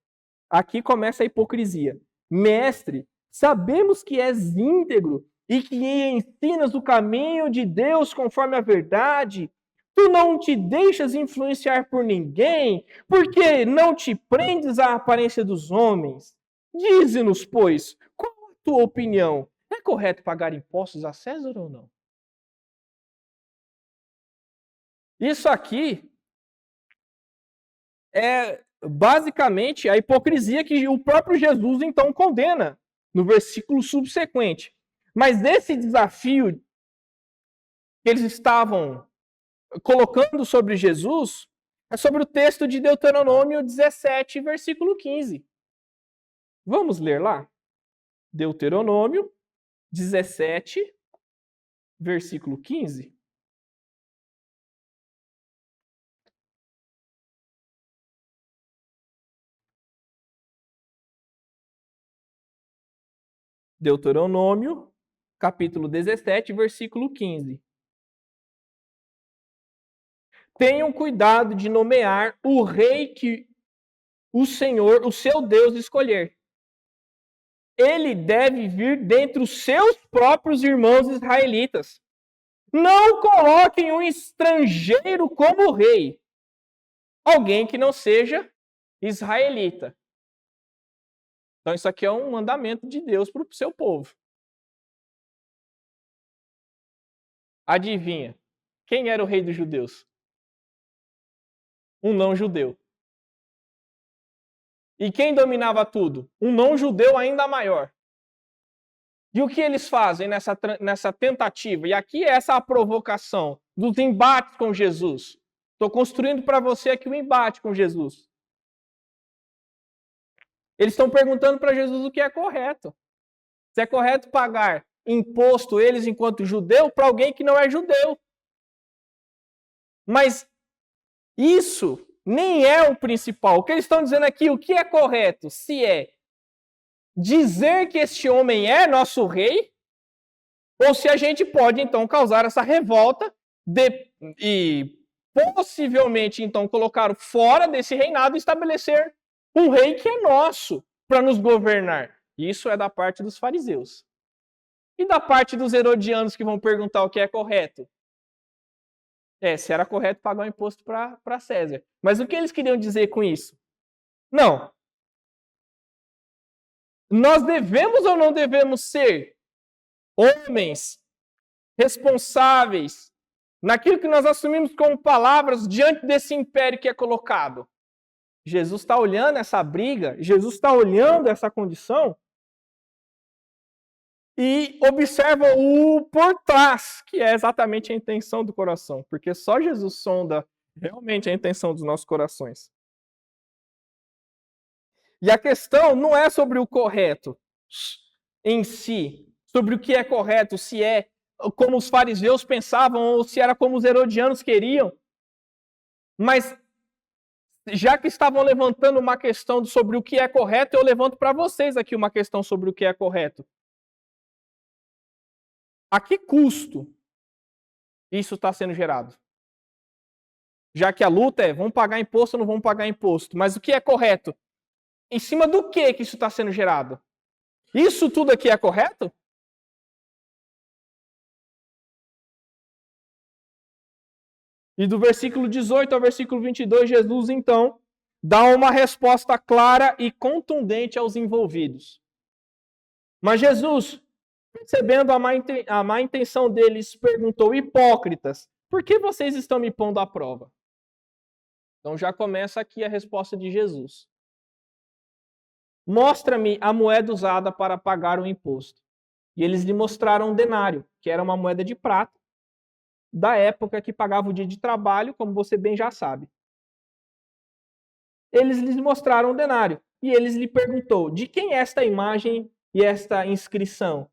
Aqui começa a hipocrisia. Mestre, sabemos que és íntegro e que ensinas o caminho de Deus conforme a verdade. Tu não te deixas influenciar por ninguém, porque não te prendes à aparência dos homens. Dize-nos, pois, qual a tua opinião? É correto pagar impostos a César ou não? Isso aqui é basicamente a hipocrisia que o próprio Jesus então condena no versículo subsequente. Mas esse desafio que eles estavam colocando sobre Jesus é sobre o texto de Deuteronômio 17, versículo 15. Vamos ler lá? Deuteronômio 17, versículo 15. Deuteronômio, capítulo 17, versículo 15. Tenham cuidado de nomear o rei que o Senhor, o seu Deus, escolher. Ele deve vir dentre os seus próprios irmãos israelitas. Não coloquem um estrangeiro como rei. Alguém que não seja israelita. Então isso aqui é um mandamento de Deus para o seu povo. Adivinha? Quem era o rei dos judeus? Um não-judeu. E quem dominava tudo? Um não-judeu ainda maior. E o que eles fazem nessa tentativa? E aqui é essa a provocação dos embates com Jesus. Estou construindo para você aqui um embate com Jesus. Eles estão perguntando para Jesus o que é correto. Se é correto pagar imposto, eles enquanto judeu, para alguém que não é judeu. Mas isso nem é o principal. O que eles estão dizendo aqui, o que é correto? Se é dizer que este homem é nosso rei, ou se a gente pode, então, causar essa revolta e possivelmente, então, colocar fora desse reinado e estabelecer um rei que é nosso para nos governar. Isso é da parte dos fariseus. E da parte dos herodianos que vão perguntar o que é correto? Se era correto pagar o imposto para César. Mas o que eles queriam dizer com isso? Não. Nós devemos ou não devemos ser homens responsáveis naquilo que nós assumimos como palavras diante desse império que é colocado? Jesus está olhando essa briga, Jesus está olhando essa condição e observa o por trás, que é exatamente a intenção do coração, porque só Jesus sonda realmente a intenção dos nossos corações. E a questão não é sobre o correto em si, sobre o que é correto, se é como os fariseus pensavam ou se era como os herodianos queriam. Mas já que estavam levantando uma questão sobre o que é correto, eu levanto para vocês aqui uma questão sobre o que é correto. A que custo isso está sendo gerado? Já que a luta é, vamos pagar imposto ou não vamos pagar imposto? Mas o que é correto? Em cima do que isso está sendo gerado? Isso tudo aqui é correto? E do versículo 18 ao versículo 22, Jesus, então, dá uma resposta clara e contundente aos envolvidos. Mas Jesus, percebendo a má intenção deles, perguntou: hipócritas, por que vocês estão me pondo à prova? Então já começa aqui a resposta de Jesus. Mostra-me a moeda usada para pagar o imposto. E eles lhe mostraram um denário, que era uma moeda de prata, da época que pagava o dia de trabalho, como você bem já sabe. Eles lhes mostraram um denário. E eles lhe perguntou: de quem é esta imagem e esta inscrição?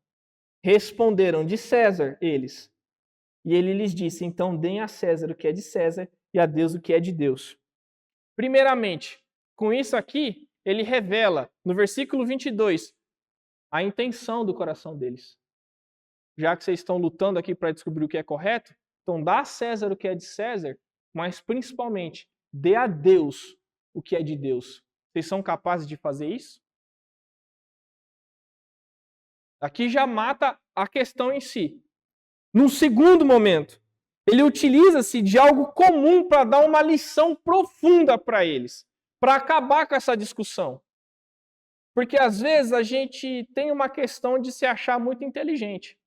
Responderam: de César, eles. E ele lhes disse: então deem a César o que é de César e a Deus o que é de Deus. Primeiramente, com isso aqui, ele revela, no versículo 22, a intenção do coração deles. Já que vocês estão lutando aqui para descobrir o que é correto, então dá a César o que é de César, mas principalmente, dê a Deus o que é de Deus. Vocês são capazes de fazer isso? Aqui já mata a questão em si. Num segundo momento, ele utiliza-se de algo comum para dar uma lição profunda para eles, para acabar com essa discussão. Porque às vezes a gente tem uma questão de se achar muito inteligente.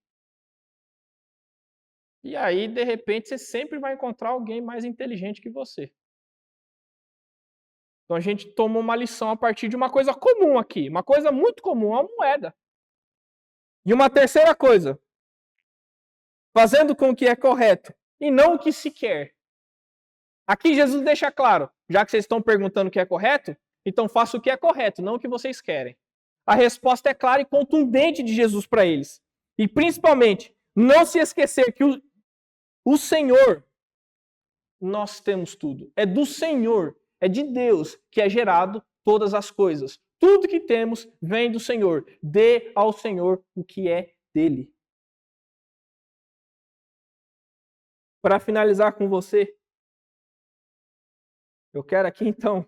E aí, de repente, você sempre vai encontrar alguém mais inteligente que você. Então a gente toma uma lição a partir de uma coisa comum aqui, uma coisa muito comum, a moeda. E uma terceira coisa, fazendo com o que é correto e não o que se quer. Aqui Jesus deixa claro, já que vocês estão perguntando o que é correto, então faça o que é correto, não o que vocês querem. A resposta é clara e contundente de Jesus para eles. E principalmente, não se esquecer que o Senhor, nós temos tudo. É do Senhor, é de Deus que é gerado todas as coisas. Tudo que temos vem do Senhor. Dê ao Senhor o que é dele. Para finalizar com você, eu quero aqui então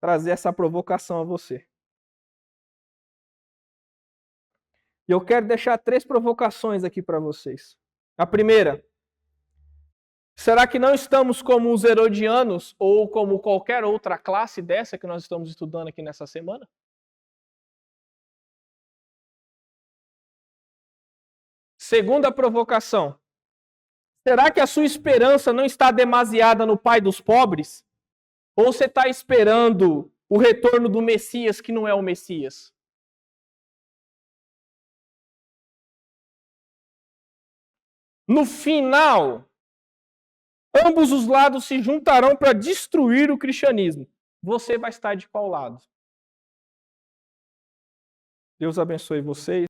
trazer essa provocação a você. E eu quero deixar 3 provocações aqui para vocês. A primeira, será que não estamos como os herodianos ou como qualquer outra classe dessa que nós estamos estudando aqui nessa semana? Segunda provocação, será que a sua esperança não está demasiada no Pai dos pobres? Ou você está esperando o retorno do Messias que não é o Messias? No final, ambos os lados se juntarão para destruir o cristianismo. Você vai estar de qual lado? Deus abençoe vocês.